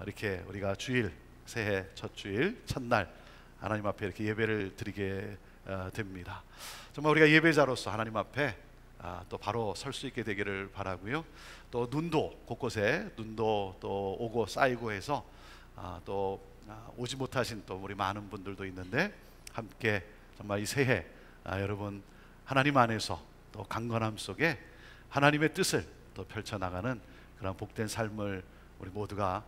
이렇게 우리가 주일, 새해 첫 주일 첫날 하나님 앞에 이렇게 예배를 드리게 됩니다. 정말 우리가 예배자로서 하나님 앞에 또 바로 설 수 있게 되기를 바라고요. 또 눈도 곳곳에 눈도 또 오고 쌓이고 해서 또 오지 못하신 또 우리 많은 분들도 있는데, 함께 정말 이 새해 여러분 하나님 안에서 또 강건함 속에 하나님의 뜻을 또 펼쳐나가는 그런 복된 삶을 우리 모두가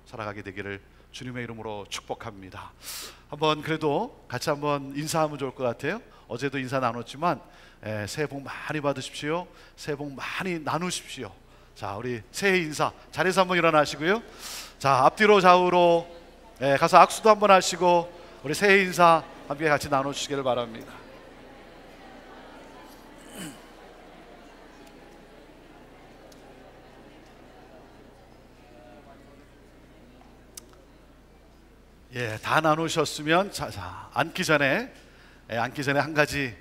살아가게 되기를 주님의 이름으로 축복합니다. 한번 그래도 같이 한번 인사하면 좋을 것 같아요. 어제도 인사 나눴지만 새해 복 많이 받으십시오. 새해 복 많이 나누십시오. 자, 우리 새해 인사 자리에서 한번 일어나시고요. 자, 앞뒤로 좌우로 가서 악수도 한번 하시고 우리 새해 인사 함께 같이 나눠주시기를 바랍니다. 예, 다 나누셨으면 자, 앉기 전에 한 가지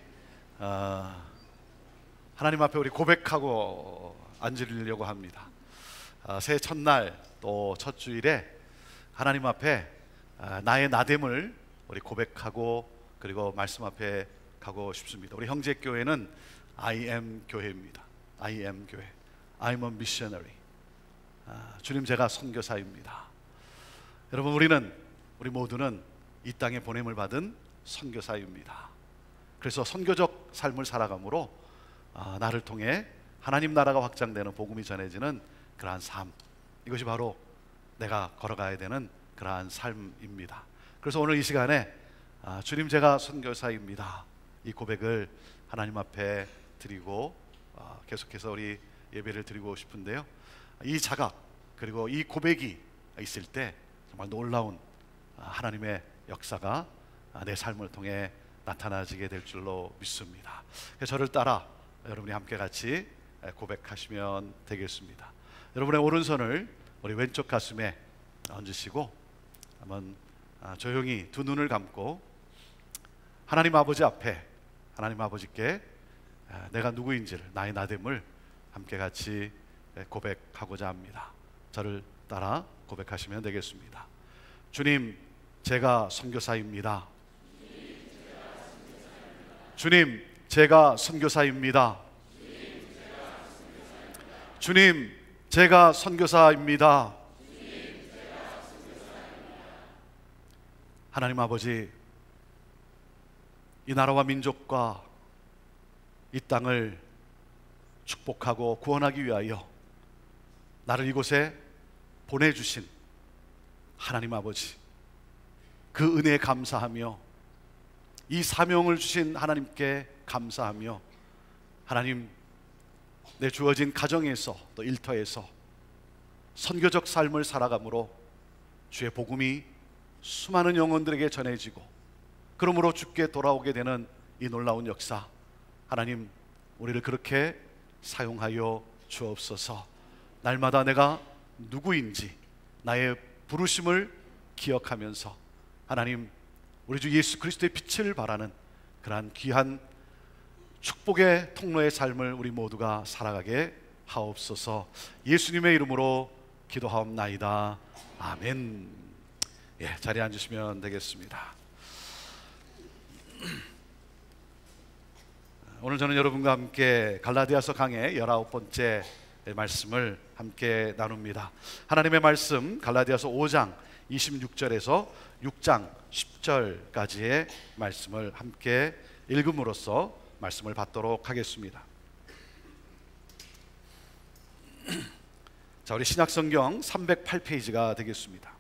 하나님 앞에 우리 고백하고 앉으려고 합니다. 새해 첫날 또 첫 주일에 하나님 앞에 나의 나됨을 우리 고백하고 그리고 말씀 앞에 가고 싶습니다. 우리 형제교회는 I am 교회입니다. I am 교회. I'm a missionary. 주님, 제가 선교사입니다. 여러분, 우리 모두는 이 땅에 보냄을 받은 선교사입니다. 그래서 선교적 삶을 살아감으로 나를 통해 하나님 나라가 확장되는 복음이 전해지는 그러한 삶, 이것이 바로 내가 걸어가야 되는 그러한 삶입니다. 그래서 오늘 이 시간에 주님, 제가 선교사입니다, 이 고백을 하나님 앞에 드리고 계속해서 우리 예배를 드리고 싶은데요, 이 자각 그리고 이 고백이 있을 때 정말 놀라운 하나님의 역사가 내 삶을 통해 나타나지게 될 줄로 믿습니다. 그래서 저를 따라 여러분이 함께 같이 고백하시면 되겠습니다. 여러분의 오른손을 우리 왼쪽 가슴에 얹으시고 한번 조용히 두 눈을 감고 하나님 아버지 앞에, 하나님 아버지께 내가 누구인지를, 나의 나됨을 함께 같이 고백하고자 합니다. 저를 따라 고백하시면 되겠습니다. 주님, 제가 선교사입니다. 주님, 제가 선교사입니다. 주님, 제가 선교사입니다. 하나님 아버지, 이 나라와 민족과 이 땅을 축복하고 구원하기 위하여 나를 이곳에 보내주신 하나님 아버지, 그 은혜에 감사하며 이 사명을 주신 하나님께 감사하며, 하나님, 내 주어진 가정에서 또 일터에서 선교적 삶을 살아감으로 주의 복음이 수많은 영혼들에게 전해지고 그러므로 주께 돌아오게 되는 이 놀라운 역사, 하나님, 우리를 그렇게 사용하여 주옵소서. 날마다 내가 누구인지 나의 부르심을 기억하면서 하나님, 우리 주 예수 그리스도의 빛을 바라는 그러한 귀한 축복의 통로의 삶을 우리 모두가 살아가게 하옵소서. 예수님의 이름으로 기도하옵나이다. 아멘. 예, 자리에 앉으시면 되겠습니다. 오늘 저는 여러분과 함께 갈라디아서 강의 19번째 말씀을 함께 나눕니다. 하나님의 말씀 갈라디아서 5장 26절에서 6장 10절까지의 말씀을 함께 읽음으로써 말씀을 받도록 하겠습니다. 자, 우리 신약성경 308페이지가 되겠습니다.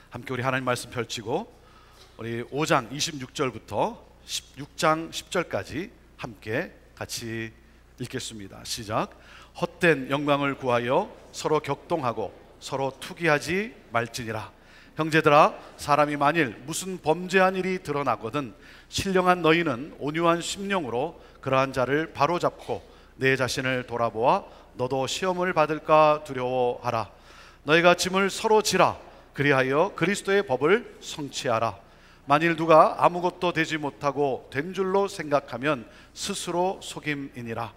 함께 우리 하나님 말씀 펼치고 우리 5장 26절부터 6장 10절까지 함께 같이 읽겠습니다. 시작. 헛된 영광을 구하여 서로 격동하고 서로 투기하지 말지니라. 형제들아, 사람이 만일 무슨 범죄한 일이 드러나거든 신령한 너희는 온유한 심령으로 그러한 자를 바로잡고 내 자신을 돌아보아 너도 시험을 받을까 두려워하라. 너희가 짐을 서로 지라. 그리하여 그리스도의 법을 성취하라. 만일 누가 아무것도 되지 못하고 된 줄로 생각하면 스스로 속임이니라.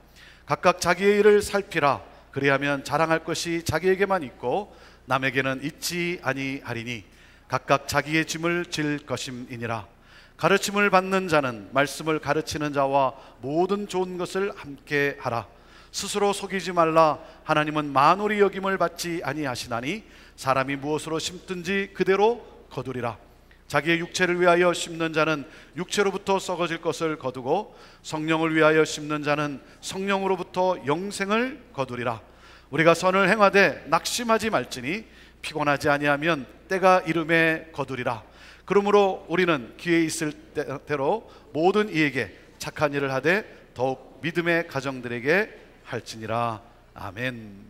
각각 자기의 일을 살피라. 그리하면 자랑할 것이 자기에게만 있고 남에게는 있지 아니하리니 각각 자기의 짐을 질 것임이니라. 가르침을 받는 자는 말씀을 가르치는 자와 모든 좋은 것을 함께 하라. 스스로 속이지 말라. 하나님은 만홀히 여김을 받지 아니하시나니 사람이 무엇으로 심든지 그대로 거두리라. 자기의 육체를 위하여 심는 자는 육체로부터 썩어질 것을 거두고 성령을 위하여 심는 자는 성령으로부터 영생을 거두리라. 우리가 선을 행하되 낙심하지 말지니 피곤하지 아니하면 때가 이름에 거두리라. 그러므로 우리는 기회 있을 대로 모든 이에게 착한 일을 하되 더욱 믿음의 가정들에게 할지니라. 아멘.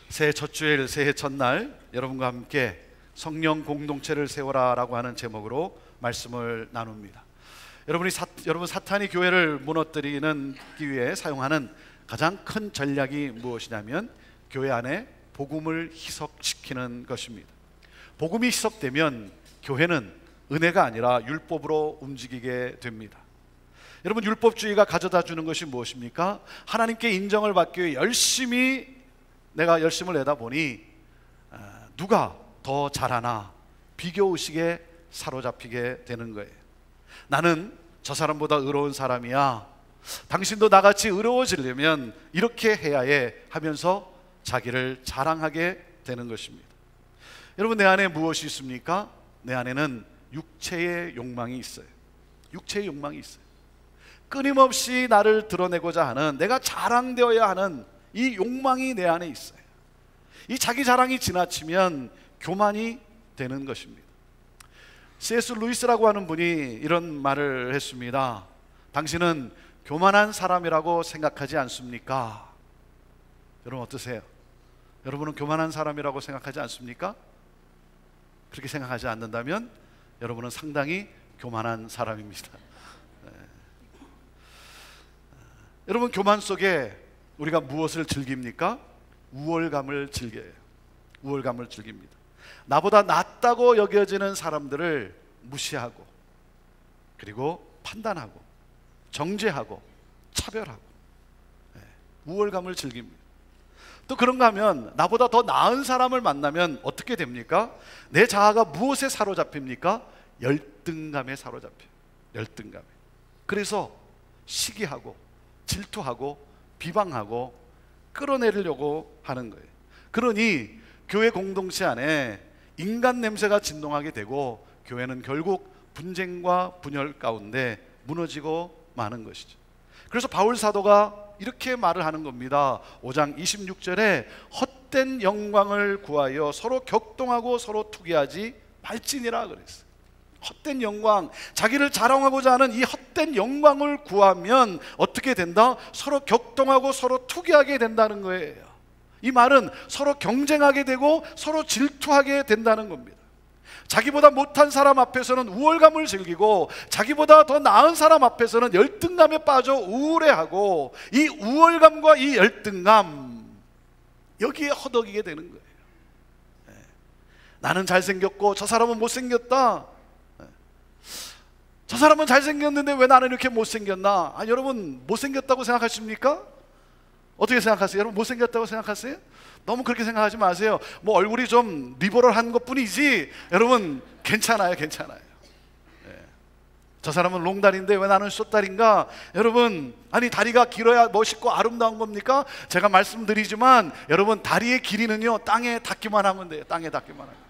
새해 첫 주일, 새해 첫날 여러분과 함께 성령 공동체를 세워라 라고 하는 제목으로 말씀을 나눕니다. 여러분 사탄이 교회를 무너뜨리는 위해 사용하는 가장 큰 전략이 무엇이냐면 교회 안에 복음을 희석시키는 것입니다. 복음이 희석되면 교회는 은혜가 아니라 율법으로 움직이게 됩니다. 여러분, 율법주의가 가져다 주는 것이 무엇입니까? 하나님께 인정을 받기 위해 내가 열심을 내다 보니 누가 더 잘하나 비교의식에 사로잡히게 되는 거예요. 나는 저 사람보다 의로운 사람이야. 당신도 나같이 의로워지려면 이렇게 해야 해 하면서 자기를 자랑하게 되는 것입니다. 여러분, 내 안에 무엇이 있습니까? 내 안에는 육체의 욕망이 있어요. 육체의 욕망이 있어요. 끊임없이 나를 드러내고자 하는, 내가 자랑되어야 하는 이 욕망이 내 안에 있어요. 이 자기 자랑이 지나치면 교만이 되는 것입니다. C.S. 루이스라고 하는 분이 이런 말을 했습니다. 당신은 교만한 사람이라고 생각하지 않습니까? 여러분 어떠세요? 여러분은 교만한 사람이라고 생각하지 않습니까? 그렇게 생각하지 않는다면 여러분은 상당히 교만한 사람입니다. 네. 여러분, 교만 속에 우리가 무엇을 즐깁니까? 우월감을 즐겨요. 우월감을 즐깁니다. 나보다 낫다고 여겨지는 사람들을 무시하고, 그리고 판단하고, 정죄하고, 차별하고, 우월감을 즐깁니다. 또 그런가 하면 나보다 더 나은 사람을 만나면 어떻게 됩니까? 내 자아가 무엇에 사로잡힙니까? 열등감에 사로잡혀요. 열등감에. 그래서 시기하고 질투하고 비방하고 끌어내리려고 하는 거예요. 그러니 교회 공동체 안에 인간 냄새가 진동하게 되고 교회는 결국 분쟁과 분열 가운데 무너지고 마는 것이죠. 그래서 바울 사도가 이렇게 말을 하는 겁니다. 5장 26절에 헛된 영광을 구하여 서로 격동하고 서로 투기하지 말지니라 그랬어요. 헛된 영광, 자기를 자랑하고자 하는 이 헛된 영광을 구하면 어떻게 된다? 서로 격동하고 서로 투기하게 된다는 거예요. 이 말은 서로 경쟁하게 되고 서로 질투하게 된다는 겁니다. 자기보다 못한 사람 앞에서는 우월감을 즐기고 자기보다 더 나은 사람 앞에서는 열등감에 빠져 우울해하고, 이 우월감과 이 열등감, 여기에 허덕이게 되는 거예요. 나는 잘생겼고 저 사람은 못생겼다. 저 사람은 잘생겼는데 왜 나는 이렇게 못생겼나? 여러분, 못생겼다고 생각하십니까? 어떻게 생각하세요? 여러분, 못생겼다고 생각하세요? 너무 그렇게 생각하지 마세요. 뭐 얼굴이 좀 리버럴한 것뿐이지 여러분 괜찮아요. 저 사람은 롱다리인데 왜 나는 숏다리인가? 여러분, 아니 다리가 길어야 멋있고 아름다운 겁니까? 제가 말씀드리지만 여러분, 다리의 길이는요 땅에 닿기만 하면 돼요. 땅에 닿기만 하면.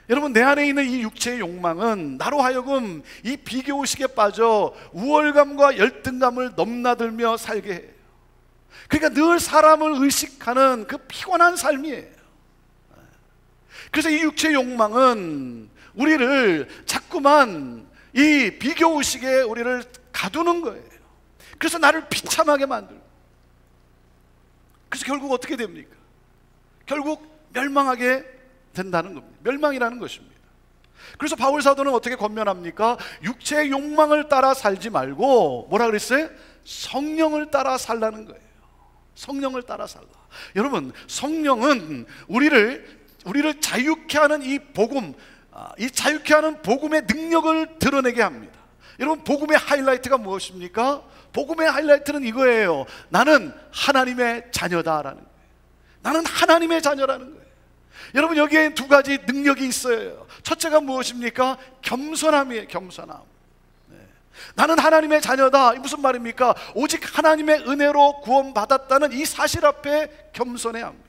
여러분, 내 안에 있는 이 육체의 욕망은 나로 하여금 이 비교의식에 빠져 우월감과 열등감을 넘나들며 살게 해요. 그러니까 늘 사람을 의식하는 그 피곤한 삶이에요. 그래서 이 육체의 욕망은 우리를 자꾸만 이 비교의식에 우리를 가두는 거예요. 그래서 나를 비참하게 만들고, 그래서 결국 어떻게 됩니까? 결국 멸망하게 된다는 겁니다. 멸망이라는 것입니다. 그래서 바울 사도는 어떻게 권면합니까? 육체의 욕망을 따라 살지 말고 뭐라 그랬어요? 성령을 따라 살라는 거예요. 성령을 따라 살라. 여러분, 성령은 우리를 자유케 하는 이 복음, 이 자유케 하는 복음의 능력을 드러내게 합니다. 여러분, 복음의 하이라이트가 무엇입니까? 복음의 하이라이트는 이거예요. 나는 하나님의 자녀다라는 거예요. 나는 하나님의 자녀라는 거예요. 여러분, 여기에 두 가지 능력이 있어요. 첫째가 무엇입니까? 겸손함이에요. 겸손함. 나는 하나님의 자녀다. 무슨 말입니까? 오직 하나님의 은혜로 구원받았다는 이 사실 앞에 겸손해야 합니다.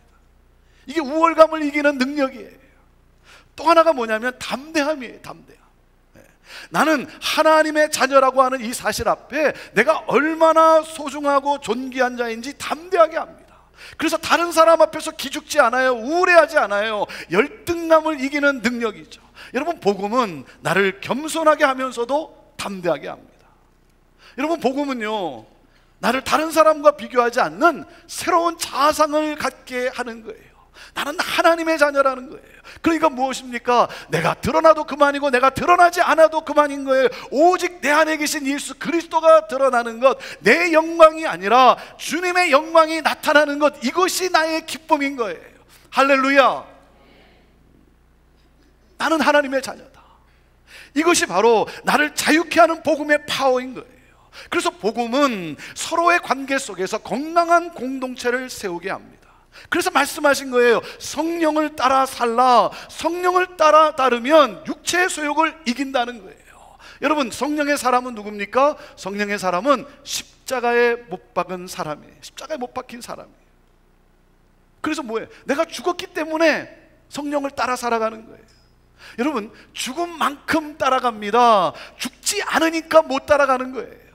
이게 우월감을 이기는 능력이에요. 또 하나가 뭐냐면 담대함이에요. 담대함. 나는 하나님의 자녀라고 하는 이 사실 앞에 내가 얼마나 소중하고 존귀한 자인지 담대하게 합니다. 그래서 다른 사람 앞에서 기죽지 않아요. 우울해하지 않아요. 열등감을 이기는 능력이죠. 여러분, 복음은 나를 겸손하게 하면서도 담대하게 합니다. 여러분, 복음은요, 나를 다른 사람과 비교하지 않는 새로운 자아상을 갖게 하는 거예요. 나는 하나님의 자녀라는 거예요. 그러니까 무엇입니까? 내가 드러나도 그만이고 내가 드러나지 않아도 그만인 거예요. 오직 내 안에 계신 예수 그리스도가 드러나는 것, 내 영광이 아니라 주님의 영광이 나타나는 것, 이것이 나의 기쁨인 거예요. 할렐루야. 나는 하나님의 자녀다. 이것이 바로 나를 자유케 하는 복음의 파워인 거예요. 그래서 복음은 서로의 관계 속에서 건강한 공동체를 세우게 합니다. 그래서 말씀하신 거예요. 성령을 따라 살라. 성령을 따르면 육체의 소욕을 이긴다는 거예요. 여러분, 성령의 사람은 누굽니까? 성령의 사람은 십자가에 못 박은 사람이에요. 십자가에 못 박힌 사람이에요. 그래서 뭐예요? 내가 죽었기 때문에 성령을 따라 살아가는 거예요. 여러분, 죽은 만큼 따라갑니다. 죽지 않으니까 못 따라가는 거예요.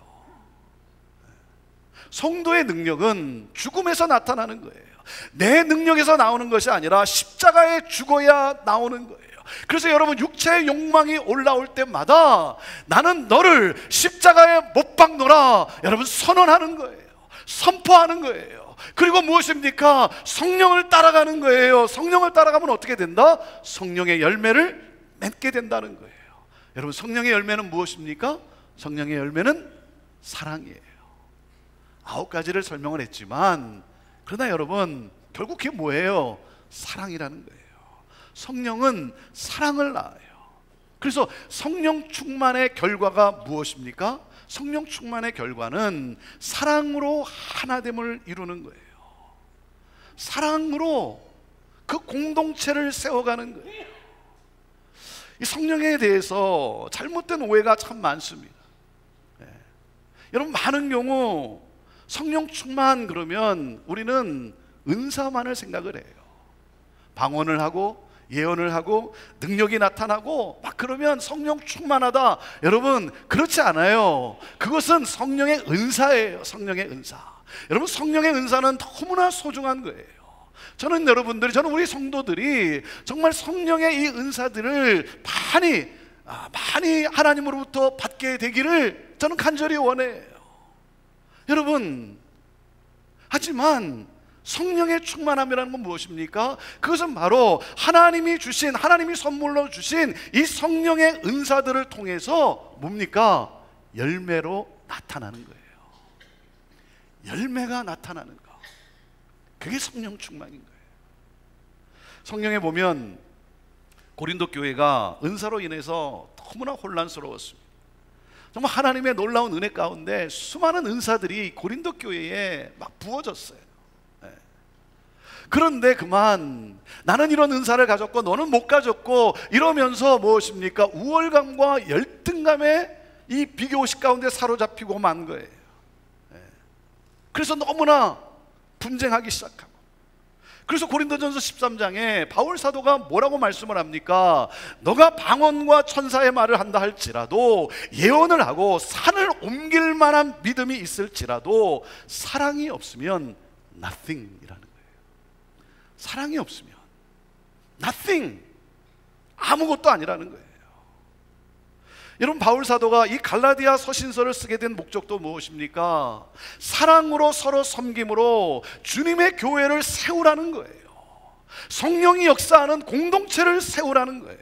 성도의 능력은 죽음에서 나타나는 거예요. 내 능력에서 나오는 것이 아니라 십자가에 죽어야 나오는 거예요. 그래서 여러분, 육체의 욕망이 올라올 때마다 나는 너를 십자가에 못 박노라, 여러분, 선언하는 거예요. 선포하는 거예요. 그리고 무엇입니까? 성령을 따라가는 거예요. 성령을 따라가면 어떻게 된다? 성령의 열매를 맺게 된다는 거예요. 여러분, 성령의 열매는 무엇입니까? 성령의 열매는 사랑이에요. 9가지를 설명을 했지만, 그러나 여러분, 결국 그게 뭐예요? 사랑이라는 거예요. 성령은 사랑을 낳아요. 그래서 성령 충만의 결과가 무엇입니까? 성령 충만의 결과는 사랑으로 하나됨을 이루는 거예요. 사랑으로 그 공동체를 세워가는 거예요. 이 성령에 대해서 잘못된 오해가 참 많습니다. 여러분, 많은 경우 성령 충만 그러면 우리는 은사만을 생각을 해요. 방언을 하고 예언을 하고 능력이 나타나고 막 그러면 성령 충만하다. 여러분, 그렇지 않아요. 그것은 성령의 은사예요. 성령의 은사. 여러분, 성령의 은사는 너무나 소중한 거예요. 저는 우리 성도들이 정말 성령의 이 은사들을 많이 하나님으로부터 받게 되기를 저는 간절히 원해요. 여러분, 하지만 성령의 충만함이라는 건 무엇입니까? 그것은 바로 하나님이 선물로 주신 이 성령의 은사들을 통해서 뭡니까? 열매로 나타나는 거예요. 열매가 나타나는 거, 그게 성령 충만인 거예요. 성령에 보면 고린도 교회가 은사로 인해서 너무나 혼란스러웠습니다. 정말 하나님의 놀라운 은혜 가운데 수많은 은사들이 고린도 교회에 막 부어졌어요. 그런데 그만 나는 이런 은사를 가졌고 너는 못 가졌고 이러면서 무엇입니까? 우월감과 열등감에 이 비교의식 가운데 사로잡히고 만 거예요. 그래서 너무나 분쟁하기 시작하고, 그래서 고린도전서 13장에 바울 사도가 뭐라고 말씀을 합니까? 너가 방언과 천사의 말을 한다 할지라도, 예언을 하고 산을 옮길 만한 믿음이 있을지라도 사랑이 없으면 nothing이라는 거예요. 사랑이 없으면 nothing, 아무것도 아니라는 거예요. 여러분, 바울 사도가 이 갈라디아 서신서를 쓰게 된 목적도 무엇입니까? 사랑으로 서로 섬김으로 주님의 교회를 세우라는 거예요. 성령이 역사하는 공동체를 세우라는 거예요.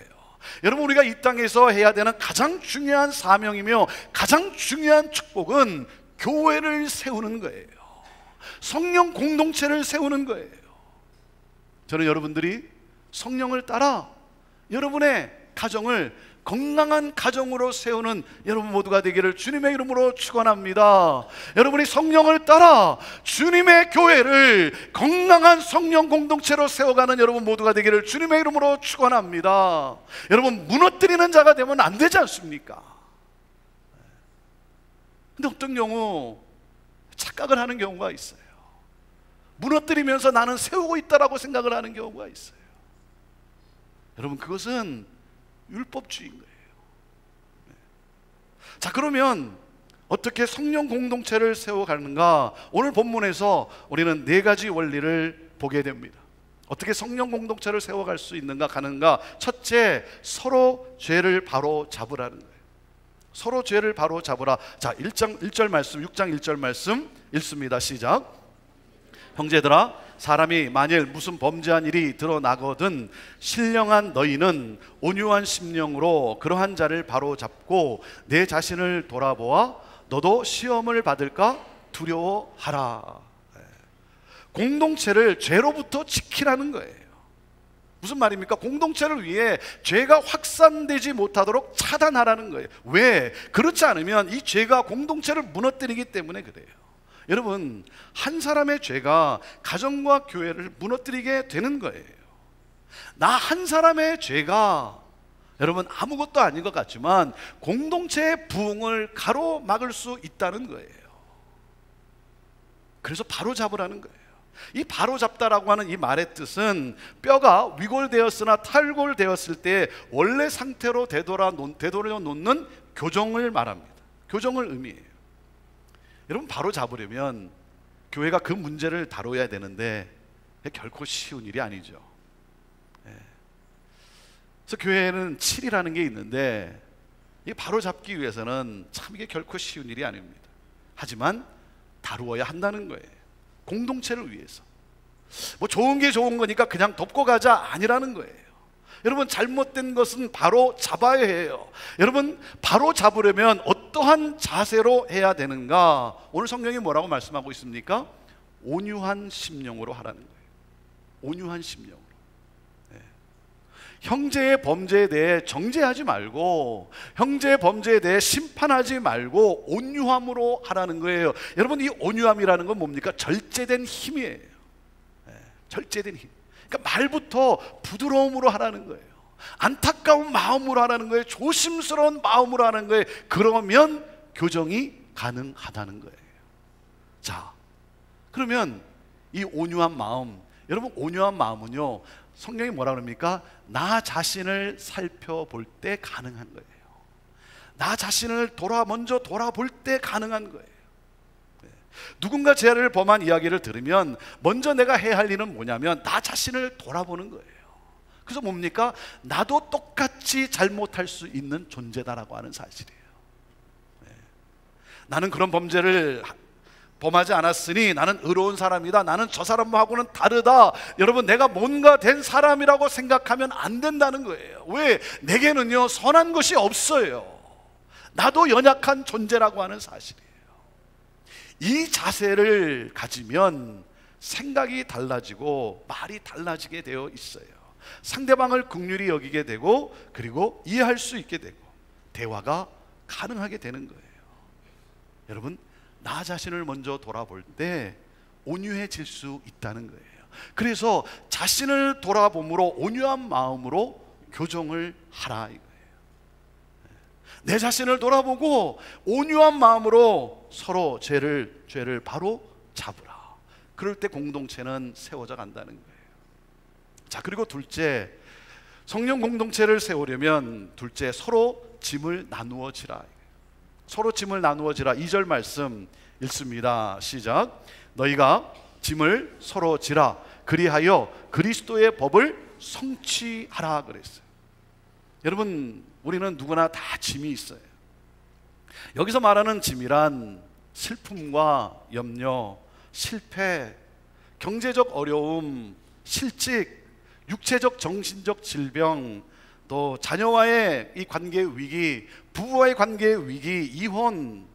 여러분, 우리가 이 땅에서 해야 되는 가장 중요한 사명이며 가장 중요한 축복은 교회를 세우는 거예요. 성령 공동체를 세우는 거예요. 저는 여러분들이 성령을 따라 여러분의 가정을 건강한 가정으로 세우는 여러분 모두가 되기를 주님의 이름으로 축원합니다. 여러분이 성령을 따라 주님의 교회를 건강한 성령 공동체로 세워가는 여러분 모두가 되기를 주님의 이름으로 축원합니다. 여러분, 무너뜨리는 자가 되면 안 되지 않습니까? 근데 어떤 경우 착각을 하는 경우가 있어요. 무너뜨리면서 나는 세우고 있다라고 생각을 하는 경우가 있어요. 여러분, 그것은 율법주의인 거예요. 자, 그러면 어떻게 성령 공동체를 세워가는가? 오늘 본문에서 우리는 네 가지 원리를 보게 됩니다. 어떻게 성령 공동체를 세워갈 수 있는가, 가는가? 첫째, 서로 죄를 바로 잡으라는 거예요. 서로 죄를 바로 잡으라. 자, 1절 말씀, 6장 1절 말씀 읽습니다. 시작. 형제들아, 사람이 만일 무슨 범죄한 일이 드러나거든 신령한 너희는 온유한 심령으로 그러한 자를 바로 잡고 내 자신을 돌아보아 너도 시험을 받을까 두려워하라. 공동체를 죄로부터 지키라는 거예요. 무슨 말입니까? 공동체를 위해 죄가 확산되지 못하도록 차단하라는 거예요. 왜? 그렇지 않으면 이 죄가 공동체를 무너뜨리기 때문에 그래요. 여러분, 한 사람의 죄가 가정과 교회를 무너뜨리게 되는 거예요. 나 한 사람의 죄가 여러분 아무것도 아닌 것 같지만 공동체의 부흥을 가로막을 수 있다는 거예요. 그래서 바로 잡으라는 거예요. 이 바로 잡다라고 하는 이 말의 뜻은 뼈가 위골되었으나 탈골되었을 때 원래 상태로 되돌려 놓는 교정을 말합니다. 교정을 의미해요. 여러분, 바로 잡으려면 교회가 그 문제를 다뤄야 되는데 결코 쉬운 일이 아니죠. 그래서 교회에는 7이라는 게 있는데 이 바로 잡기 위해서는 참 이게 결코 쉬운 일이 아닙니다. 하지만 다루어야 한다는 거예요. 공동체를 위해서. 뭐 좋은 게 좋은 거니까 그냥 덮고 가자 아니라는 거예요. 여러분, 잘못된 것은 바로 잡아야 해요. 여러분, 바로 잡으려면 어떠한 자세로 해야 되는가? 오늘 성경이 뭐라고 말씀하고 있습니까? 온유한 심령으로 하라는 거예요. 온유한 심령으로. 형제의 범죄에 대해 정죄하지 말고, 형제의 범죄에 대해 심판하지 말고 온유함으로 하라는 거예요. 여러분, 이 온유함이라는 건 뭡니까? 절제된 힘이에요. 절제된 힘. 그러니까 말부터 부드러움으로 하라는 거예요. 안타까운 마음으로 하라는 거예요. 조심스러운 마음으로 하는 거예요. 그러면 교정이 가능하다는 거예요. 자, 그러면 이 온유한 마음, 여러분, 온유한 마음은요, 성경이 뭐라 그럽니까? 나 자신을 살펴볼 때 가능한 거예요. 나 자신을 먼저 돌아볼 때 가능한 거예요. 누군가 죄를 범한 이야기를 들으면 먼저 내가 해야 할 일은 뭐냐면 나 자신을 돌아보는 거예요. 그래서 뭡니까? 나도 똑같이 잘못할 수 있는 존재다라고 하는 사실이에요. 나는 그런 범죄를 범하지 않았으니 나는 의로운 사람이다, 나는 저 사람하고는 다르다, 여러분, 내가 뭔가 된 사람이라고 생각하면 안 된다는 거예요. 왜? 내게는요 선한 것이 없어요. 나도 연약한 존재라고 하는 사실이에요. 이 자세를 가지면 생각이 달라지고 말이 달라지게 되어 있어요. 상대방을 긍휼히 여기게 되고, 그리고 이해할 수 있게 되고 대화가 가능하게 되는 거예요. 여러분, 나 자신을 먼저 돌아볼 때 온유해질 수 있다는 거예요. 그래서 자신을 돌아봄으로 온유한 마음으로 교정을 하라 이거예요. 내 자신을 돌아보고 온유한 마음으로 서로 죄를 바로 잡으라. 그럴 때 공동체는 세워져 간다는 거예요. 자, 그리고 둘째, 성령 공동체를 세우려면 둘째, 서로 짐을 나누어지라. 서로 짐을 나누어지라. 2절 말씀 읽습니다. 시작. 너희가 짐을 서로 지라. 그리하여 그리스도의 법을 성취하라 그랬어요. 여러분, 우리는 누구나 다 짐이 있어요. 여기서 말하는 짐이란 슬픔과 염려, 실패, 경제적 어려움, 실직, 육체적 정신적 질병, 또 자녀와의 이 관계의 위기, 부부와의 관계의 위기, 이혼,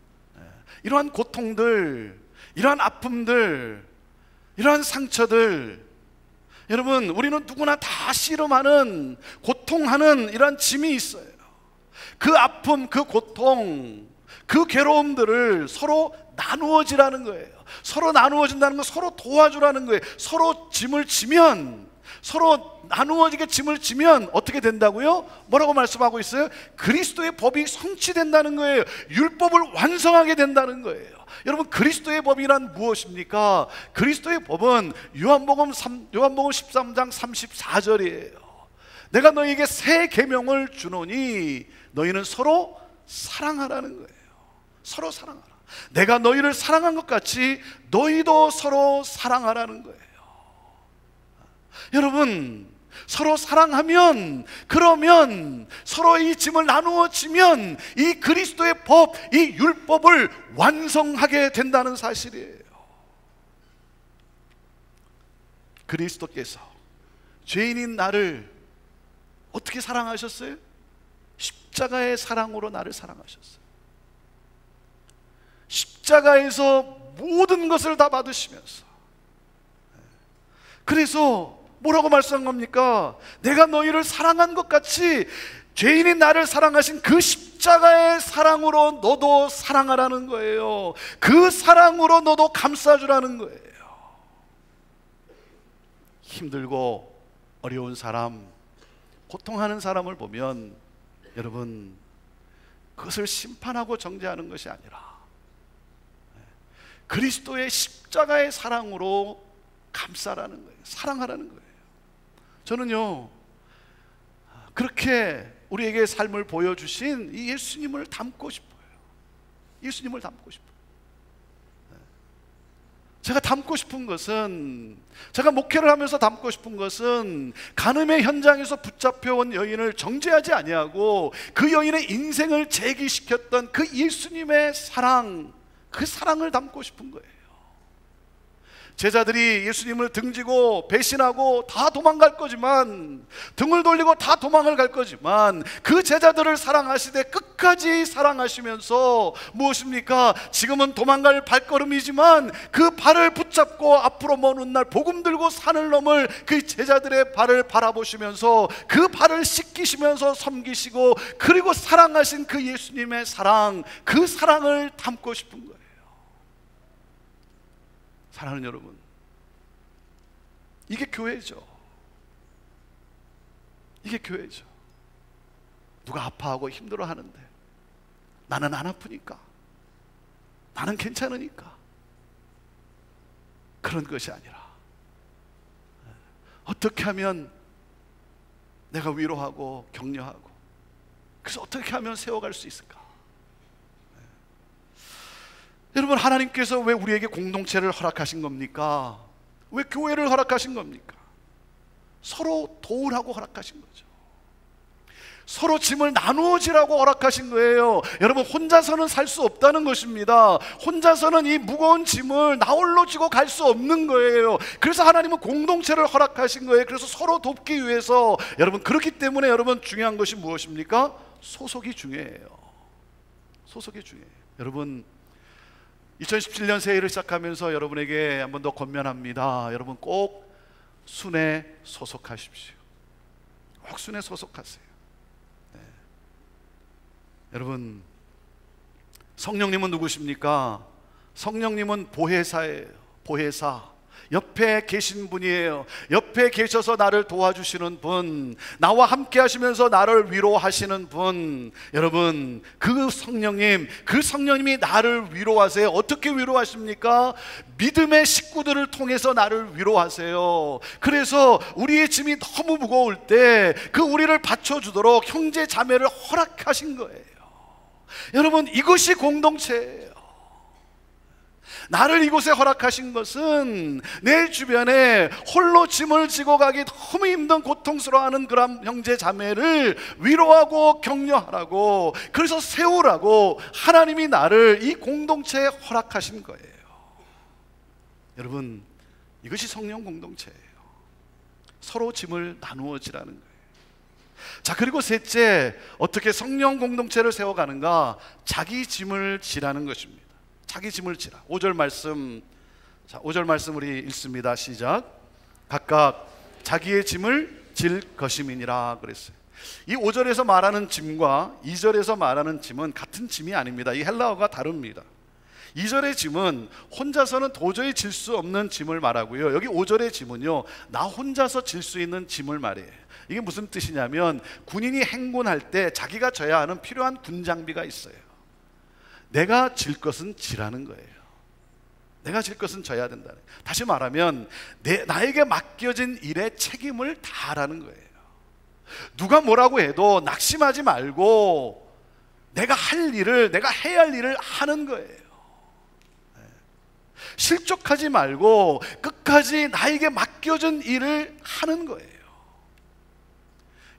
이러한 고통들, 이러한 아픔들, 이러한 상처들, 여러분, 우리는 누구나 다 씨름하는, 고통하는 이러한 짐이 있어요. 그 아픔, 그 고통, 그 괴로움들을 서로 나누어지라는 거예요. 서로 나누어진다는 건 서로 도와주라는 거예요. 서로 짐을 지면, 서로 나누어지게 짐을 지면 어떻게 된다고요? 뭐라고 말씀하고 있어요? 그리스도의 법이 성취된다는 거예요. 율법을 완성하게 된다는 거예요. 여러분, 그리스도의 법이란 무엇입니까? 그리스도의 법은 요한복음 13장 34절이에요. 내가 너희에게 새 계명을 주노니 너희는 서로 사랑하라는 거예요. 서로 사랑하라. 내가 너희를 사랑한 것 같이 너희도 서로 사랑하라는 거예요. 여러분, 서로 사랑하면, 그러면 서로 이 짐을 나누어지면 이 그리스도의 법, 이 율법을 완성하게 된다는 사실이에요. 그리스도께서 죄인인 나를 어떻게 사랑하셨어요? 십자가의 사랑으로 나를 사랑하셨어요. 십자가에서 모든 것을 다 받으시면서, 그래서 뭐라고 말씀한 겁니까? 내가 너희를 사랑한 것 같이 죄인인 나를 사랑하신 그 십자가의 사랑으로 너도 사랑하라는 거예요. 그 사랑으로 너도 감싸주라는 거예요. 힘들고 어려운 사람, 고통하는 사람을 보면 여러분, 그것을 심판하고 정죄하는 것이 아니라 그리스도의 십자가의 사랑으로 감싸라는 거예요. 사랑하라는 거예요. 저는요, 그렇게 우리에게 삶을 보여주신 이 예수님을 닮고 싶어요. 예수님을 닮고 싶어요. 제가 닮고 싶은 것은, 제가 목회를 하면서 닮고 싶은 것은 간음의 현장에서 붙잡혀온 여인을 정죄하지 아니하고 그 여인의 인생을 재기시켰던 그 예수님의 사랑, 그 사랑을 담고 싶은 거예요. 제자들이 예수님을 등지고 배신하고 다 도망갈 거지만, 등을 돌리고 다 도망을 갈 거지만, 그 제자들을 사랑하시되 끝까지 사랑하시면서 무엇입니까? 지금은 도망갈 발걸음이지만 그 발을 붙잡고 앞으로 먼 훗날 복음 들고 산을 넘을 그 제자들의 발을 바라보시면서 그 발을 씻기시면서 섬기시고, 그리고 사랑하신 그 예수님의 사랑, 그 사랑을 담고 싶은 거예요. 사랑하는 여러분, 이게 교회죠. 이게 교회죠. 누가 아파하고 힘들어하는데 나는 안 아프니까, 나는 괜찮으니까, 그런 것이 아니라 어떻게 하면 내가 위로하고 격려하고, 그래서 어떻게 하면 세워갈 수 있을까? 여러분, 하나님께서 왜 우리에게 공동체를 허락하신 겁니까? 왜 교회를 허락하신 겁니까? 서로 도우라고 허락하신 거죠. 서로 짐을 나누어지라고 허락하신 거예요. 여러분, 혼자서는 살 수 없다는 것입니다. 혼자서는 이 무거운 짐을 나 홀로 지고 갈 수 없는 거예요. 그래서 하나님은 공동체를 허락하신 거예요. 그래서 서로 돕기 위해서. 여러분, 그렇기 때문에 여러분, 중요한 것이 무엇입니까? 소속이 중요해요. 소속이 중요해요. 여러분, 2017년 새해를 시작하면서 여러분에게 한 번 더 권면합니다. 여러분, 꼭 순회 소속하십시오. 꼭 순회 소속하세요. 네. 여러분, 성령님은 누구십니까? 성령님은 보혜사예요. 보혜사. 옆에 계신 분이에요. 옆에 계셔서 나를 도와주시는 분, 나와 함께 하시면서 나를 위로하시는 분. 여러분, 그 성령님이 나를 위로하세요. 어떻게 위로하십니까? 믿음의 식구들을 통해서 나를 위로하세요. 그래서 우리의 짐이 너무 무거울 때 그 우리를 받쳐주도록 형제 자매를 허락하신 거예요. 여러분, 이것이 공동체예요. 나를 이곳에 허락하신 것은 내 주변에 홀로 짐을 지고 가기 너무 힘든 고통스러워하는 그런 형제 자매를 위로하고 격려하라고, 그래서 세우라고 하나님이 나를 이 공동체에 허락하신 거예요. 여러분, 이것이 성령 공동체예요. 서로 짐을 나누어지라는 거예요. 자, 그리고 셋째, 어떻게 성령 공동체를 세워가는가? 자기 짐을 지라는 것입니다. 자기 짐을 지라. 5절 말씀, 자, 5절 말씀 우리 읽습니다. 시작. 각각 자기의 짐을 질 것임이니라 그랬어요. 이 5절에서 말하는 짐과 2절에서 말하는 짐은 같은 짐이 아닙니다. 이 헬라어가 다릅니다. 2절의 짐은 혼자서는 도저히 질 수 없는 짐을 말하고요, 여기 5절의 짐은요, 나 혼자서 질 수 있는 짐을 말해요. 이게 무슨 뜻이냐면 군인이 행군할 때 자기가 져야 하는 필요한 군장비가 있어요. 내가 질 것은 지라는 거예요. 내가 질 것은 져야 된다. 다시 말하면 나에게 맡겨진 일의 책임을 다하라는 거예요. 누가 뭐라고 해도 낙심하지 말고 내가 할 일을, 내가 해야 할 일을 하는 거예요. 실족하지 말고 끝까지 나에게 맡겨진 일을 하는 거예요.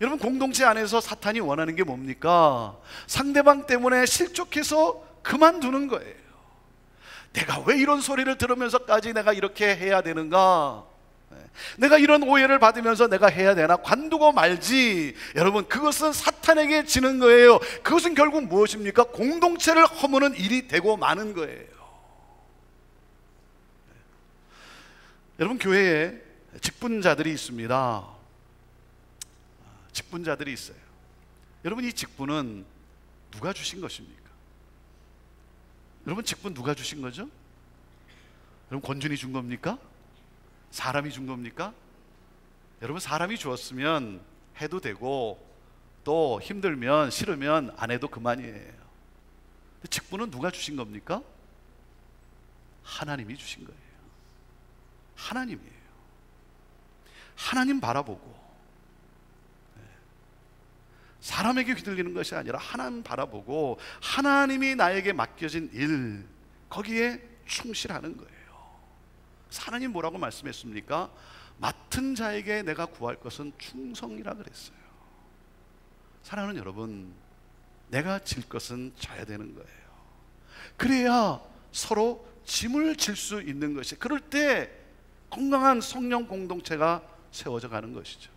여러분, 공동체 안에서 사탄이 원하는 게 뭡니까? 상대방 때문에 실족해서 그만두는 거예요. 내가 왜 이런 소리를 들으면서까지 내가 이렇게 해야 되는가? 내가 이런 오해를 받으면서 내가 해야 되나? 관두고 말지. 여러분, 그것은 사탄에게 지는 거예요. 그것은 결국 무엇입니까? 공동체를 허무는 일이 되고 마는 거예요. 여러분, 교회에 직분자들이 있습니다. 직분자들이 있어요. 여러분, 이 직분은 누가 주신 것입니까? 여러분, 직분 누가 주신 거죠? 여러분, 권준이 준 겁니까? 사람이 준 겁니까? 여러분, 사람이 주었으면 해도 되고 또 힘들면 싫으면 안 해도 그만이에요. 직분은 누가 주신 겁니까? 하나님이 주신 거예요. 하나님이에요. 하나님 바라보고 사람에게 휘둘리는 것이 아니라 하나님 바라보고 하나님이 나에게 맡겨진 일, 거기에 충실하는 거예요. 하나님 뭐라고 말씀했습니까? 맡은 자에게 내가 구할 것은 충성이라 그랬어요. 사랑하는 여러분, 내가 질 것은 져야 되는 거예요. 그래야 서로 짐을 질 수 있는 것이, 그럴 때 건강한 성령 공동체가 세워져 가는 것이죠.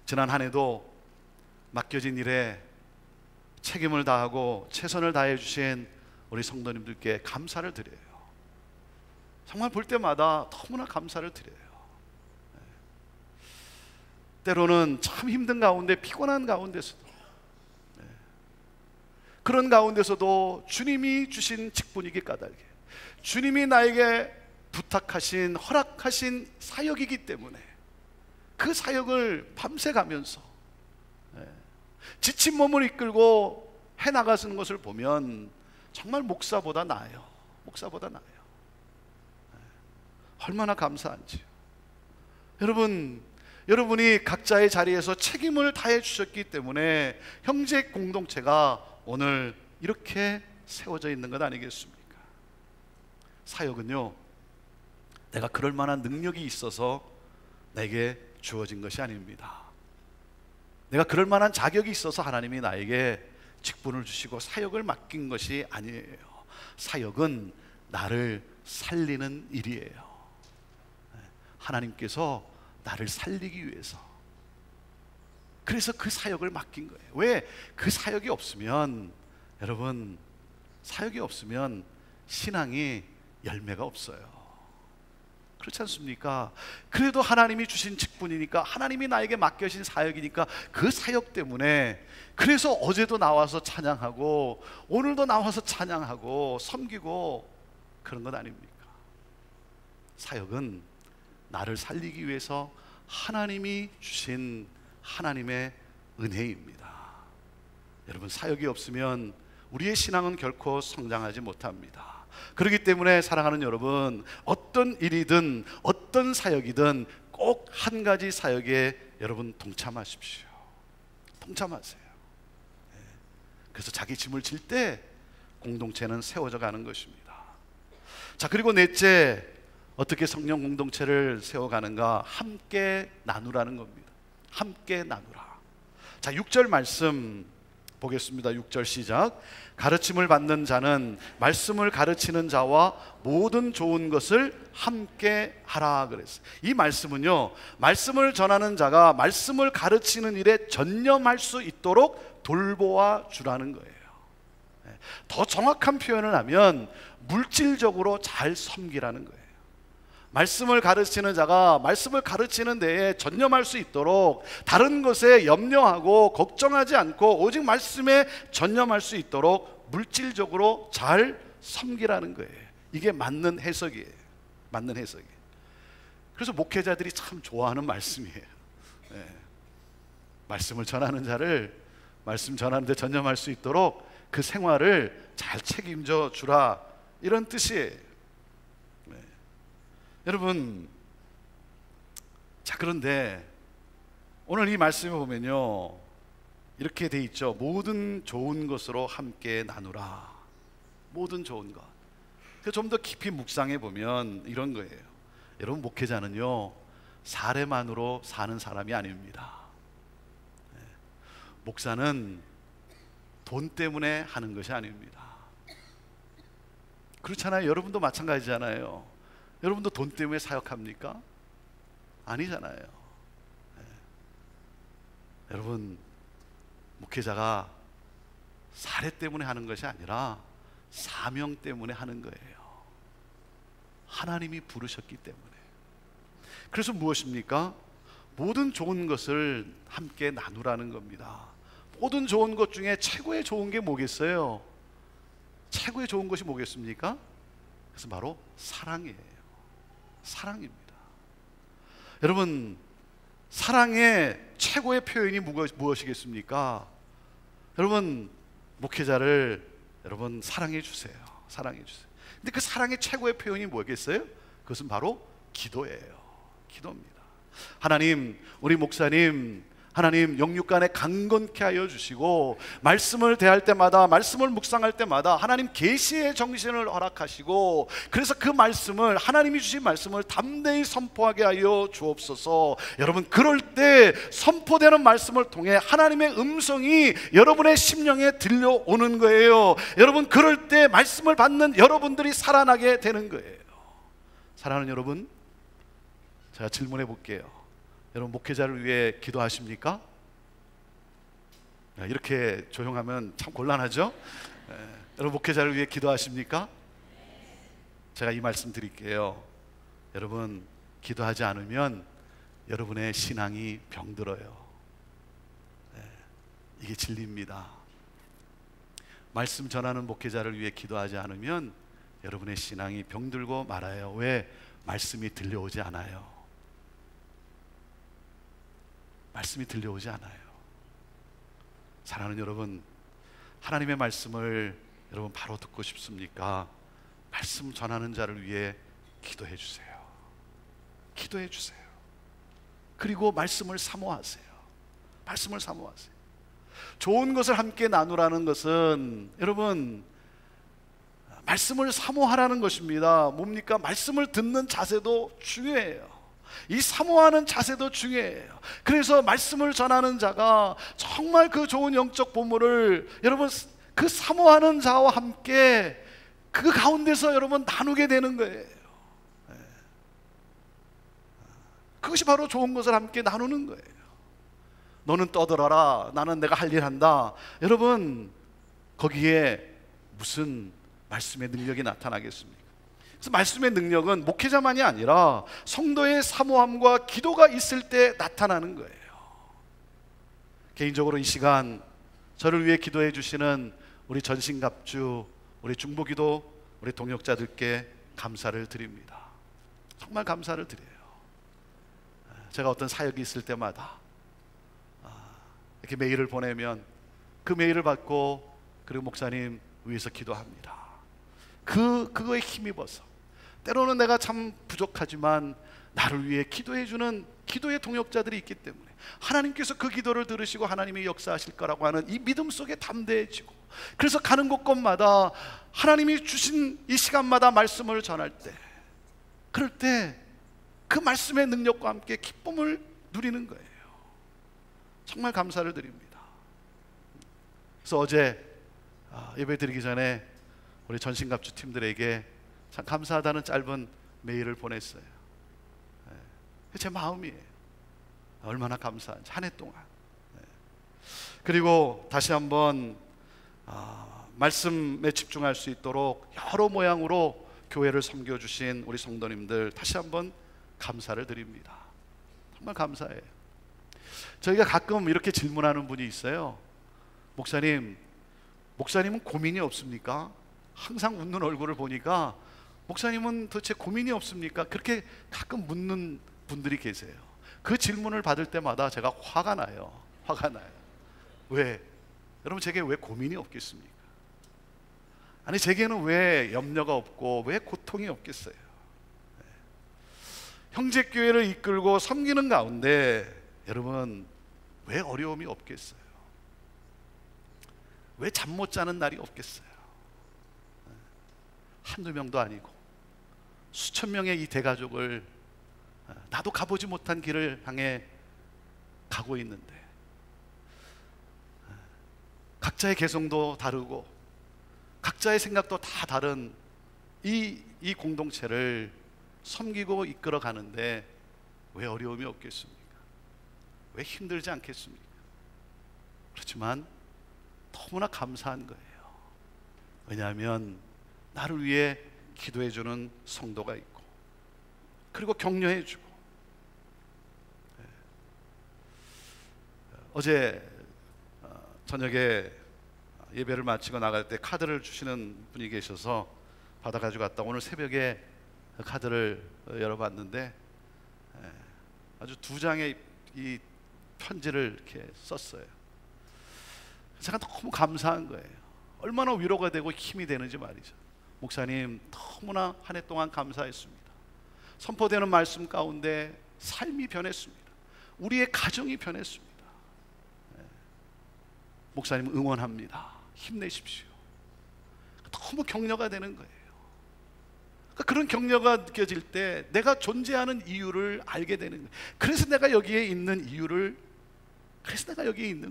지난 한 해도 맡겨진 일에 책임을 다하고 최선을 다해 주신 우리 성도님들께 감사를 드려요. 정말 볼 때마다 너무나 감사를 드려요. 때로는 참 힘든 가운데, 피곤한 가운데서도, 그런 가운데서도 주님이 주신 직분이기 까닭에, 주님이 나에게 부탁하신, 허락하신 사역이기 때문에 그 사역을 밤새 가면서 지친 몸을 이끌고 해나가는 것을 보면 정말 목사보다 나아요. 목사보다 나아요. 얼마나 감사한지요. 여러분이 각자의 자리에서 책임을 다해 주셨기 때문에 형제 공동체가 오늘 이렇게 세워져 있는 것 아니겠습니까? 사역은요, 내가 그럴 만한 능력이 있어서 내게 주어진 것이 아닙니다. 내가 그럴 만한 자격이 있어서 하나님이 나에게 직분을 주시고 사역을 맡긴 것이 아니에요. 사역은 나를 살리는 일이에요. 하나님께서 나를 살리기 위해서, 그래서 그 사역을 맡긴 거예요. 왜? 그 사역이 없으면, 여러분, 사역이 없으면 신앙이 열매가 없어요. 그렇지 않습니까? 그래도 하나님이 주신 직분이니까, 하나님이 나에게 맡겨진 사역이니까 그 사역 때문에, 그래서 어제도 나와서 찬양하고 오늘도 나와서 찬양하고 섬기고 그런 건 아닙니까? 사역은 나를 살리기 위해서 하나님이 주신 하나님의 은혜입니다. 여러분, 사역이 없으면 우리의 신앙은 결코 성장하지 못합니다. 그렇기 때문에 사랑하는 여러분, 어떤 일이든 어떤 사역이든 꼭 한 가지 사역에 여러분 동참하십시오. 동참하세요. 그래서 자기 짐을 질 때 공동체는 세워져 가는 것입니다. 자, 그리고 넷째, 어떻게 성령 공동체를 세워가는가? 함께 나누라는 겁니다. 함께 나누라. 자, 6절 말씀 보겠습니다. 6절 시작. 가르침을 받는 자는 말씀을 가르치는 자와 모든 좋은 것을 함께 하라 그랬어요. 이 말씀은요, 말씀을 전하는 자가 말씀을 가르치는 일에 전념할 수 있도록 돌보아 주라는 거예요. 더 정확한 표현을 하면 물질적으로 잘 섬기라는 거예요. 말씀을 가르치는 자가 말씀을 가르치는 데에 전념할 수 있도록, 다른 것에 염려하고 걱정하지 않고 오직 말씀에 전념할 수 있도록 물질적으로 잘 섬기라는 거예요. 이게 맞는 해석이에요. 맞는 해석이에요. 그래서 목회자들이 참 좋아하는 말씀이에요. 네. 말씀을 전하는 자를 말씀 전하는 데 전념할 수 있도록 그 생활을 잘 책임져 주라, 이런 뜻이에요. 여러분, 자, 그런데 오늘 이 말씀에 보면요, 이렇게 돼 있죠. 모든 좋은 것으로 함께 나누라. 모든 좋은 것. 좀 더 깊이 묵상해 보면 이런 거예요. 여러분, 목회자는요, 사례만으로 사는 사람이 아닙니다. 목사는 돈 때문에 하는 것이 아닙니다. 그렇잖아요. 여러분도 마찬가지잖아요. 여러분도 돈 때문에 사역합니까? 아니잖아요. 네. 여러분, 목회자가 사례 때문에 하는 것이 아니라 사명 때문에 하는 거예요. 하나님이 부르셨기 때문에. 그래서 무엇입니까? 모든 좋은 것을 함께 나누라는 겁니다. 모든 좋은 것 중에 최고의 좋은 게 뭐겠어요? 최고의 좋은 것이 뭐겠습니까? 그래서 바로 사랑이에요. 사랑입니다. 여러분, 사랑의 최고의 표현이 무엇이겠습니까? 여러분, 목회자를 여러분 사랑해 주세요. 사랑해 주세요. 근데 그 사랑의 최고의 표현이 뭐겠어요? 그것은 바로 기도예요. 기도입니다. 하나님, 우리 목사님, 하나님 영육간에 강건케 하여 주시고, 말씀을 대할 때마다, 말씀을 묵상할 때마다 하나님 계시의 정신을 허락하시고, 그래서 그 말씀을, 하나님이 주신 말씀을 담대히 선포하게 하여 주옵소서. 여러분, 그럴 때 선포되는 말씀을 통해 하나님의 음성이 여러분의 심령에 들려오는 거예요. 여러분, 그럴 때 말씀을 받는 여러분들이 살아나게 되는 거예요. 사랑하는 여러분, 제가 질문해 볼게요. 여러분, 목회자를 위해 기도하십니까? 이렇게 조용하면 참 곤란하죠? 여러분, 목회자를 위해 기도하십니까? 제가 이 말씀 드릴게요. 여러분, 기도하지 않으면 여러분의 신앙이 병들어요. 이게 진리입니다. 말씀 전하는 목회자를 위해 기도하지 않으면 여러분의 신앙이 병들고 말아요. 왜? 말씀이 들려오지 않아요. 말씀이 들려오지 않아요. 사랑하는 여러분, 하나님의 말씀을 여러분 바로 듣고 싶습니까? 말씀 전하는 자를 위해 기도해 주세요. 기도해 주세요. 그리고 말씀을 사모하세요. 말씀을 사모하세요. 좋은 것을 함께 나누라는 것은 여러분, 말씀을 사모하라는 것입니다. 뭡니까? 말씀을 듣는 자세도 중요해요. 이 사모하는 자세도 중요해요. 그래서 말씀을 전하는 자가 정말 그 좋은 영적 보물을 여러분, 그 사모하는 자와 함께 그 가운데서 여러분 나누게 되는 거예요. 그것이 바로 좋은 것을 함께 나누는 거예요. 너는 떠들어라, 나는 내가 할 일 한다. 여러분, 거기에 무슨 말씀의 능력이 나타나겠습니까? 그래서 말씀의 능력은 목회자만이 아니라 성도의 사모함과 기도가 있을 때 나타나는 거예요. 개인적으로 이 시간 저를 위해 기도해 주시는 우리 전신갑주, 우리 중보기도, 우리 동역자들께 감사를 드립니다. 정말 감사를 드려요. 제가 어떤 사역이 있을 때마다 이렇게 메일을 보내면 그 메일을 받고, 그리고 목사님 위해서 기도합니다. 그거에 힘입어서 때로는 내가 참 부족하지만 나를 위해 기도해주는 기도의 동역자들이 있기 때문에 하나님께서 그 기도를 들으시고 하나님이 역사하실 거라고 하는 이 믿음 속에 담대해지고, 그래서 가는 곳곳마다 하나님이 주신 이 시간마다 말씀을 전할 때, 그럴 때 그 말씀의 능력과 함께 기쁨을 누리는 거예요. 정말 감사를 드립니다. 그래서 어제 예배 드리기 전에 우리 전신갑주 팀들에게 참 감사하다는 짧은 메일을 보냈어요. 제 마음이에요. 얼마나 감사한지, 한 해 동안. 그리고 다시 한번 말씀에 집중할 수 있도록 여러 모양으로 교회를 섬겨주신 우리 성도님들 다시 한번 감사를 드립니다. 정말 감사해요. 저희가 가끔 이렇게 질문하는 분이 있어요. 목사님은 고민이 없습니까? 항상 웃는 얼굴을 보니까 목사님은 도대체 고민이 없습니까? 그렇게 가끔 묻는 분들이 계세요. 그 질문을 받을 때마다 제가 화가 나요. 왜? 여러분, 제게 왜 고민이 없겠습니까? 아니, 제게는 왜 염려가 없고 왜 고통이 없겠어요? 형제교회를 이끌고 섬기는 가운데 여러분, 왜 어려움이 없겠어요? 왜 잠 못 자는 날이 없겠어요? 한두 명도 아니고 수천 명의 이 대가족을 나도 가보지 못한 길을 향해 가고 있는데, 각자의 개성도 다르고 각자의 생각도 다 다른 이 공동체를 섬기고 이끌어 가는데 왜 어려움이 없겠습니까? 왜 힘들지 않겠습니까? 그렇지만 너무나 감사한 거예요. 왜냐하면 나를 위해 기도해주는 성도가 있고, 그리고 격려해주고. 어제 저녁에 예배를 마치고 나갈 때 카드를 주시는 분이 계셔서 받아가지고 갔다 오늘 새벽에 카드를 열어봤는데 아주 두 장의 이 편지를 이렇게 썼어요. 제가 너무 감사한 거예요. 얼마나 위로가 되고 힘이 되는지 말이죠. 목사님, 너무나 한 해 동안 감사했습니다. 선포되는 말씀 가운데 삶이 변했습니다. 우리의 가정이 변했습니다. 목사님 응원합니다. 힘내십시오. 너무 격려가 되는 거예요. 그런 격려가 느껴질 때 내가 존재하는 이유를 알게 되는 거예요. 그래서 내가 여기에 있는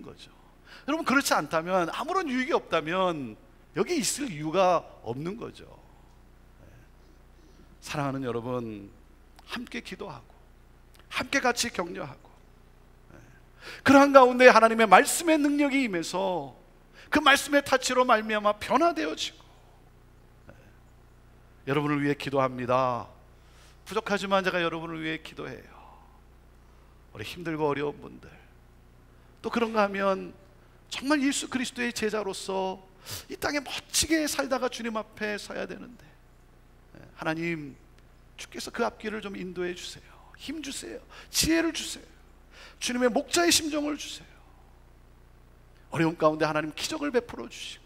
거죠. 여러분, 그렇지 않다면, 아무런 유익이 없다면 여기 있을 이유가 없는 거죠. 사랑하는 여러분, 함께 기도하고 함께 같이 격려하고, 그러한 가운데 하나님의 말씀의 능력이 임해서 그 말씀의 타치로 말미암아 변화되어지고, 여러분을 위해 기도합니다. 부족하지만 제가 여러분을 위해 기도해요. 우리 힘들고 어려운 분들, 또 그런가 하면 정말 예수 그리스도의 제자로서 이 땅에 멋지게 살다가 주님 앞에 서야 되는데, 하나님, 주께서 그 앞길을 좀 인도해 주세요. 힘 주세요. 지혜를 주세요. 주님의 목자의 심정을 주세요. 어려운 가운데 하나님 기적을 베풀어 주시고,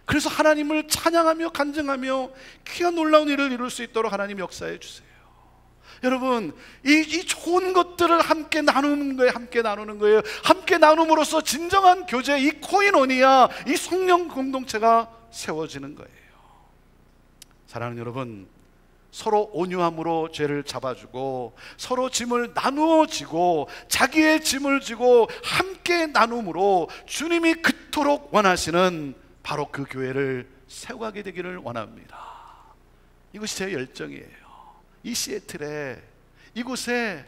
그래서 하나님을 찬양하며 간증하며 귀한 놀라운 일을 이룰 수 있도록 하나님 역사해 주세요. 여러분, 이 좋은 것들을 함께 나누는 거예요. 함께 나눔으로써 진정한 교제, 이 코인오니아, 이 성령 공동체가 세워지는 거예요. 사랑하는 여러분, 서로 온유함으로 죄를 잡아주고 서로 짐을 나누어 지고 자기의 짐을 지고 함께 나눔으로 주님이 그토록 원하시는 바로 그 교회를 세워가게 되기를 원합니다. 이것이 제 열정이에요. 이 시애틀에, 이곳에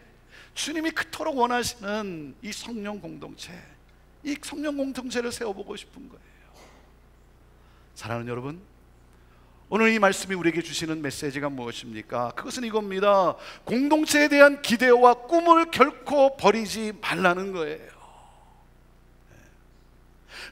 주님이 그토록 원하시는 이 성령 공동체, 이 성령 공동체를 세워보고 싶은 거예요. 사랑하는 여러분, 오늘 이 말씀이 우리에게 주시는 메시지가 무엇입니까? 그것은 이겁니다. 공동체에 대한 기대와 꿈을 결코 버리지 말라는 거예요.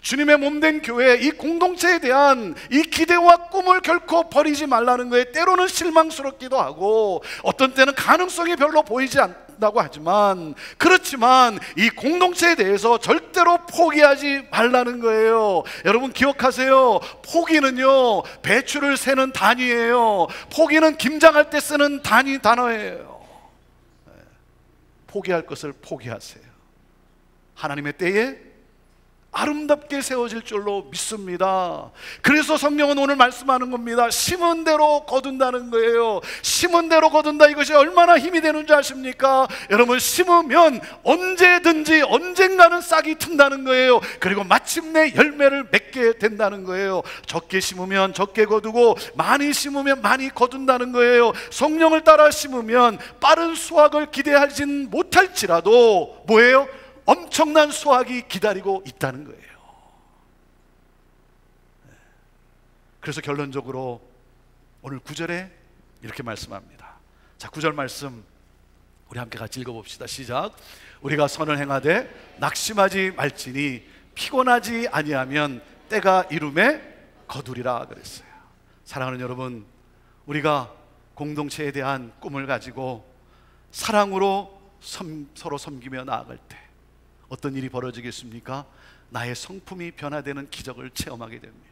주님의 몸된 교회, 이 공동체에 대한 이 기대와 꿈을 결코 버리지 말라는 거예요. 때로는 실망스럽기도 하고 어떤 때는 가능성이 별로 보이지 않다고 하지만, 그렇지만 이 공동체에 대해서 절대로 포기하지 말라는 거예요. 여러분 기억하세요. 포기는요, 배추를 세는 단위예요. 포기는 김장할 때 쓰는 단어예요. 포기할 것을 포기하세요. 하나님의 때에 아름답게 세워질 줄로 믿습니다. 그래서 성령은 오늘 말씀하는 겁니다. 심은 대로 거둔다는 거예요. 심은 대로 거둔다, 이것이 얼마나 힘이 되는 줄 아십니까? 여러분, 심으면 언제든지 언젠가는 싹이 튼다는 거예요. 그리고 마침내 열매를 맺게 된다는 거예요. 적게 심으면 적게 거두고 많이 심으면 많이 거둔다는 거예요. 성령을 따라 심으면 빠른 수확을 기대하진 못할지라도 뭐예요? 엄청난 수확이 기다리고 있다는 거예요. 그래서 결론적으로 오늘 9절에 이렇게 말씀합니다. 자, 9절 말씀 우리 함께 같이 읽어봅시다. 시작. 우리가 선을 행하되 낙심하지 말지니 피곤하지 아니하면 때가 이름에 거두리라 그랬어요. 사랑하는 여러분, 우리가 공동체에 대한 꿈을 가지고 사랑으로 서로 섬기며 나아갈 때 어떤 일이 벌어지겠습니까? 나의 성품이 변화되는 기적을 체험하게 됩니다.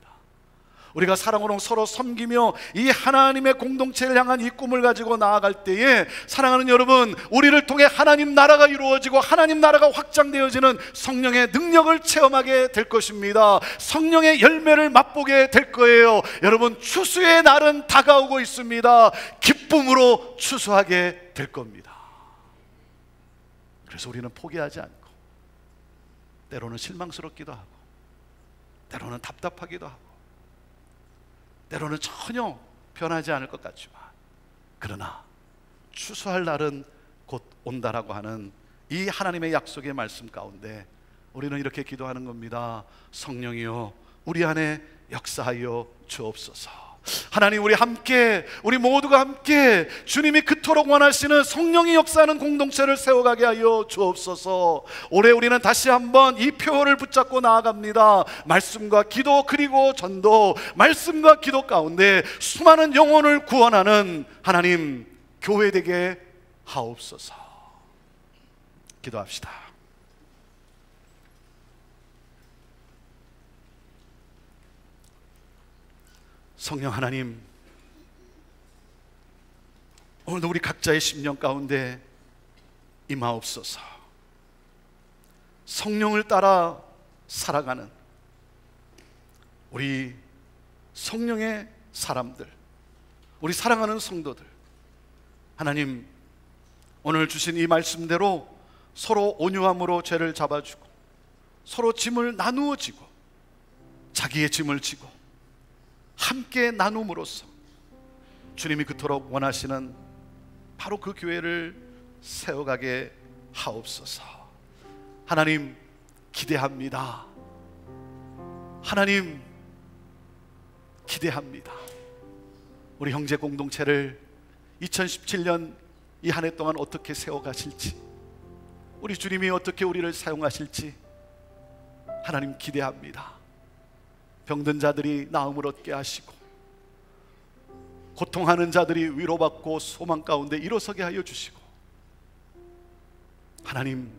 우리가 사랑으로 서로 섬기며 이 하나님의 공동체를 향한 이 꿈을 가지고 나아갈 때에 사랑하는 여러분, 우리를 통해 하나님 나라가 이루어지고 하나님 나라가 확장되어지는 성령의 능력을 체험하게 될 것입니다. 성령의 열매를 맛보게 될 거예요. 여러분, 추수의 날은 다가오고 있습니다. 기쁨으로 추수하게 될 겁니다. 그래서 우리는 포기하지 않고 때로는 실망스럽기도 하고 때로는 답답하기도 하고 때로는 전혀 변하지 않을 것 같지만, 그러나 추수할 날은 곧 온다라고 하는 이 하나님의 약속의 말씀 가운데 우리는 이렇게 기도하는 겁니다. 성령이여 우리 안에 역사하여 주옵소서. 하나님, 우리 모두가 함께 주님이 그토록 원하시는 성령이 역사하는 공동체를 세워가게 하여 주옵소서. 올해 우리는 다시 한번 이 표어를 붙잡고 나아갑니다. 말씀과 기도, 그리고 전도. 말씀과 기도 가운데 수많은 영혼을 구원하는 하나님 교회 되게 하옵소서. 기도합시다. 성령 하나님, 오늘도 우리 각자의 심령 가운데 임하옵소서. 성령을 따라 살아가는 우리 성령의 사람들, 우리 사랑하는 성도들, 하나님 오늘 주신 이 말씀대로 서로 온유함으로 죄를 잡아주고 서로 짐을 나누어 지고 자기의 짐을 지고 함께 나눔으로써 주님이 그토록 원하시는 바로 그 교회를 세워가게 하옵소서. 하나님 기대합니다. 하나님 기대합니다. 우리 형제 공동체를 2017년 이 한 해 동안 어떻게 세워가실지, 우리 주님이 어떻게 우리를 사용하실지 하나님 기대합니다. 병든 자들이 나음을 얻게 하시고 고통하는 자들이 위로받고 소망 가운데 일어서게 하여 주시고, 하나님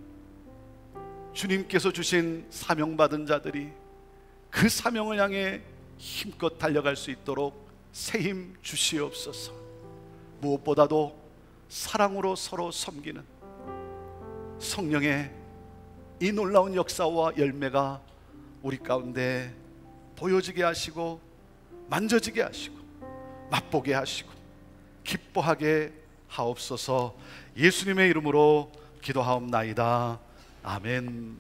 주님께서 주신 사명받은 자들이 그 사명을 향해 힘껏 달려갈 수 있도록 새 힘 주시옵소서. 무엇보다도 사랑으로 서로 섬기는 성령의 이 놀라운 역사와 열매가 우리 가운데 보여지게 하시고 만져지게 하시고 맛보게 하시고 기뻐하게 하옵소서. 예수님의 이름으로 기도하옵나이다. 아멘.